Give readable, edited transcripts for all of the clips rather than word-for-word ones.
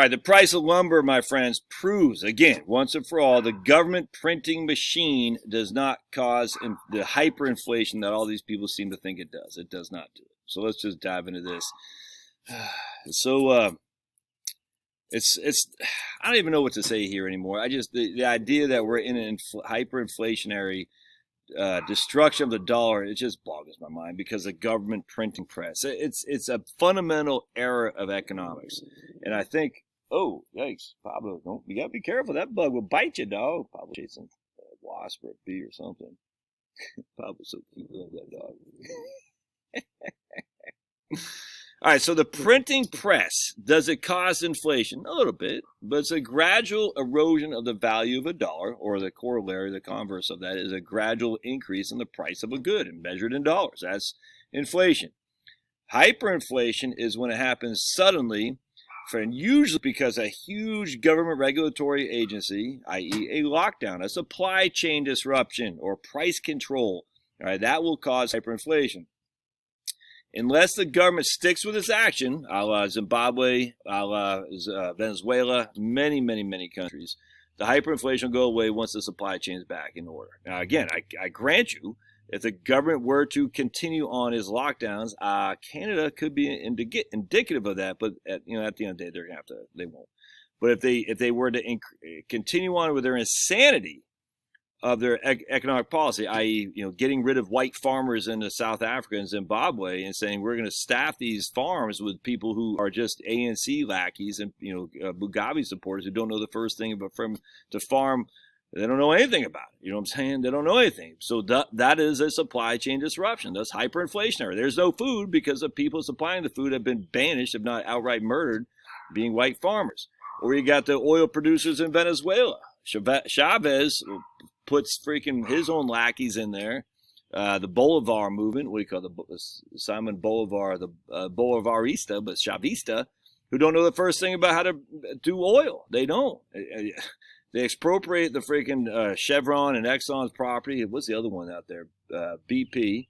All right, the price of lumber, my friends, proves, again, once and for all, the government printing machine does not cause the hyperinflation that all these people seem to think it does. It does not do it. So let's just dive into this. So it's I don't even know what to say here anymore. The idea that we're in an hyperinflationary destruction of the dollar, it just boggles my mind because of government printing press. It's a fundamental error of economics. And I think, oh, yikes, Pablo, you got to be careful. That bug will bite you, dog. Pablo chasing a wasp or a bee or something. Pablo's so cute. I love that dog. All right, so the printing press, does it cause inflation? A little bit, but it's a gradual erosion of the value of a dollar, or the corollary, the converse of that is a gradual increase in the price of a good and measured in dollars. That's inflation. Hyperinflation is when it happens suddenly, and usually because a huge government regulatory agency, i.e. a lockdown, a supply chain disruption, or price control, all right, that will cause hyperinflation. Unless the government sticks with its action, a la Zimbabwe, a la Venezuela, many countries, the hyperinflation will go away once the supply chain is back in order. Now, again, I grant you, if the government were to continue on its lockdowns, Canada could be indicative of that. But at the end of the day, they're gonna have to. They won't. But if they were to continue on with their insanity of their economic policy, i.e., getting rid of white farmers into South Africa and Zimbabwe, and saying we're going to staff these farms with people who are just ANC lackeys and Mugabe supporters who don't know the first thing about to farm. They don't know anything about it. You know what I'm saying? They don't know anything. So that is a supply chain disruption. That's hyperinflationary. There's no food because the people supplying the food have been banished, if not outright murdered, being white farmers. Or you got the oil producers in Venezuela. Chavez puts freaking his own lackeys in there. The Bolivar movement, what do you call Simon Bolivar, the Bolivarista, but Chavista, who don't know the first thing about how to do oil. They don't. They expropriate the freaking Chevron and Exxon's property. What's the other one out there? BP.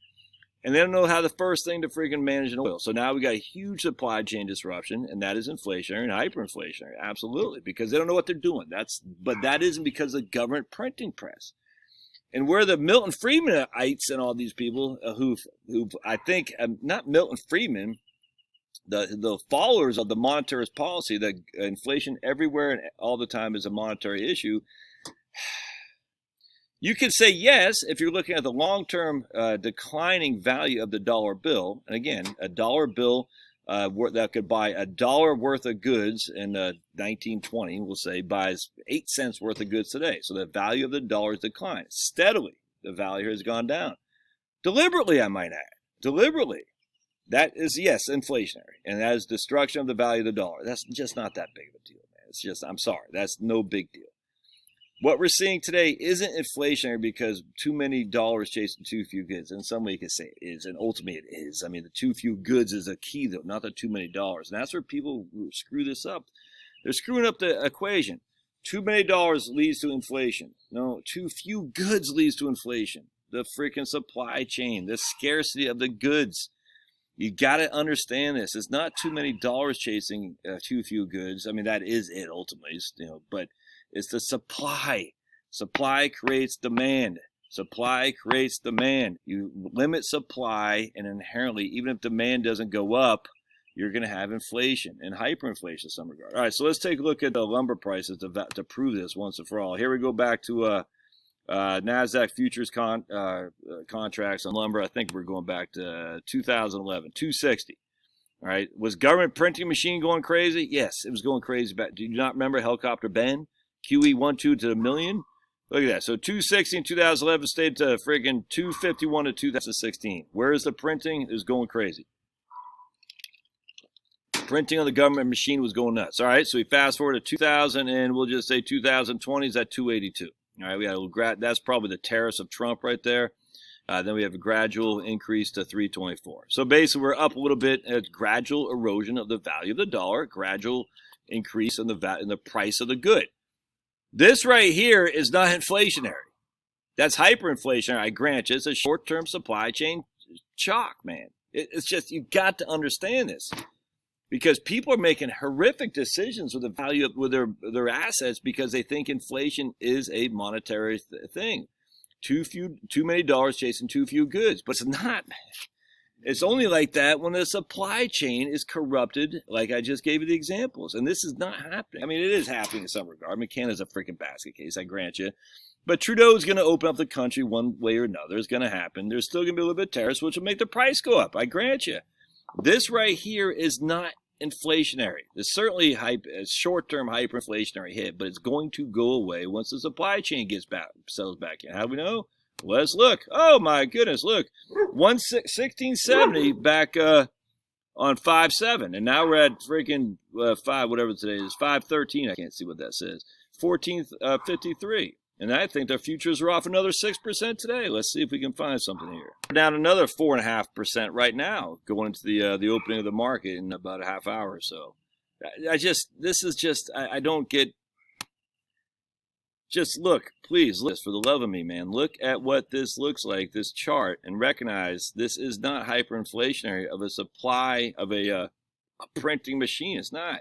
And they don't know how the first thing to freaking manage an oil. So now we got a huge supply chain disruption, and that is inflationary and hyperinflationary. Absolutely, because they don't know what they're doing. But that isn't because of the government printing press. And where the Milton Friedmanites and all these people who I think, not Milton Friedman, the followers of the monetarist policy that inflation everywhere and all the time is a monetary issue. You can say yes if you're looking at the long-term declining value of the dollar bill. And again, a dollar bill that could buy $1 worth of goods in 1920, we'll say, buys 8 cents worth of goods today. So the value of the dollar has declined steadily. The value has gone down. Deliberately, I might add. Deliberately. That is, yes, inflationary. And that is destruction of the value of the dollar. That's just not that big of a deal, man. It's just, I'm sorry, that's no big deal. What we're seeing today isn't inflationary because too many dollars chasing too few goods. And some way you can say it is, and ultimately it is. I mean, the too few goods is a key, though, not the too many dollars. And that's where people screw this up. They're screwing up the equation. Too many dollars leads to inflation. No, too few goods leads to inflation. The freaking supply chain, the scarcity of the goods. You got to understand this. It's not too many dollars chasing too few goods. I mean, that is it ultimately, but it's the supply. Supply creates demand. Supply creates demand. You limit supply, and inherently, even if demand doesn't go up, you're going to have inflation and hyperinflation in some regard. All right, so let's take a look at the lumber prices to prove this once and for all. Here we go back to NASDAQ futures contracts on lumber. I think we're going back to 2011, 260. All right, was government printing machine going crazy? Yes, it was going crazy. Do you not remember Helicopter Ben? QE12 to the million? Look at that. So 260 in 2011 stayed to friggin' 251 to 2016. Where is the printing? It was going crazy. Printing on the government machine was going nuts. All right, so we fast forward to 2000, and we'll just say 2020 is at 282. All right, we had a little that's probably the tariffs of Trump right there. Then we have a gradual increase to 324. So basically, we're up a little bit at gradual erosion of the value of the dollar, gradual increase in the price of the good. This right here is not inflationary. That's hyperinflationary. I grant you. It's a short-term supply chain shock, man. It's just, you got to understand this. because people are making horrific decisions with the value of with their assets because they think inflation is a monetary thing. Too many dollars chasing too few goods, but it's not. It's only like that when the supply chain is corrupted, like I just gave you the examples. And this is not happening. I mean, it is happening in some regard. I mean, Canada's a freaking basket case, I grant you. But Trudeau is going to open up the country one way or another. It's going to happen. There's still going to be a little bit of tariffs, which will make the price go up, I grant you. This right here is not inflationary. There's certainly a short-term hyperinflationary hit, but it's going to go away once the supply chain settles back in. How do we know? Let's look. Oh my goodness, look. 1670 back on 5/7, and now we're at freaking 5, whatever today is, 5/13. I can't see what that says. 1453. And I think their futures are off another 6% today. Let's see if we can find something here. We're down another 4.5% right now, going into the opening of the market in about a half hour or so. I don't get. Just look, please, look, for the love of me, man. Look at what this looks like, this chart, and recognize this is not hyperinflationary of a supply of a printing machine. It's not.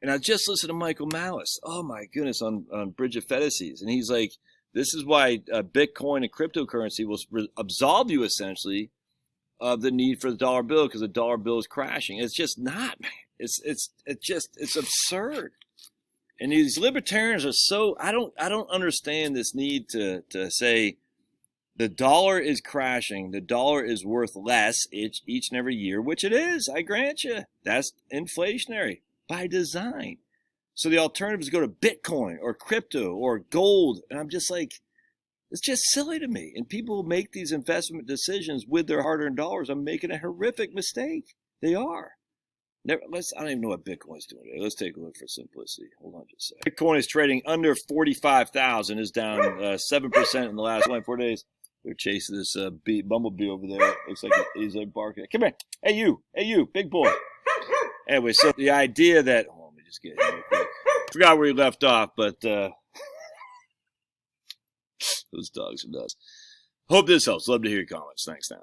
And I just listened to Michael Malice. Oh, my goodness, on Bridge of Fetishes. And he's like, this is why Bitcoin and cryptocurrency will absolve you, essentially, of the need for the dollar bill, because the dollar bill is crashing. It's just not, man. It's absurd. And these libertarians are so, I don't understand this need to say the dollar is crashing, the dollar is worth less each and every year, which it is, I grant you. That's inflationary by design. So the alternative is go to Bitcoin or crypto or gold. And I'm just like, it's just silly to me. And people who make these investment decisions with their hard-earned dollars are making a horrific mistake. They are. I don't even know what Bitcoin's doing today. Let's take a look for simplicity. Hold on just a second. Bitcoin is trading under 45,000, is down 7% in the last 24 days. They're chasing this bumblebee over there. Looks like he's barking. Come here. Hey, you, big boy. Anyway, so the idea that, let me just get it real quick. Forgot where he left off, but those dogs are nuts. Hope this helps. Love to hear your comments. Thanks now.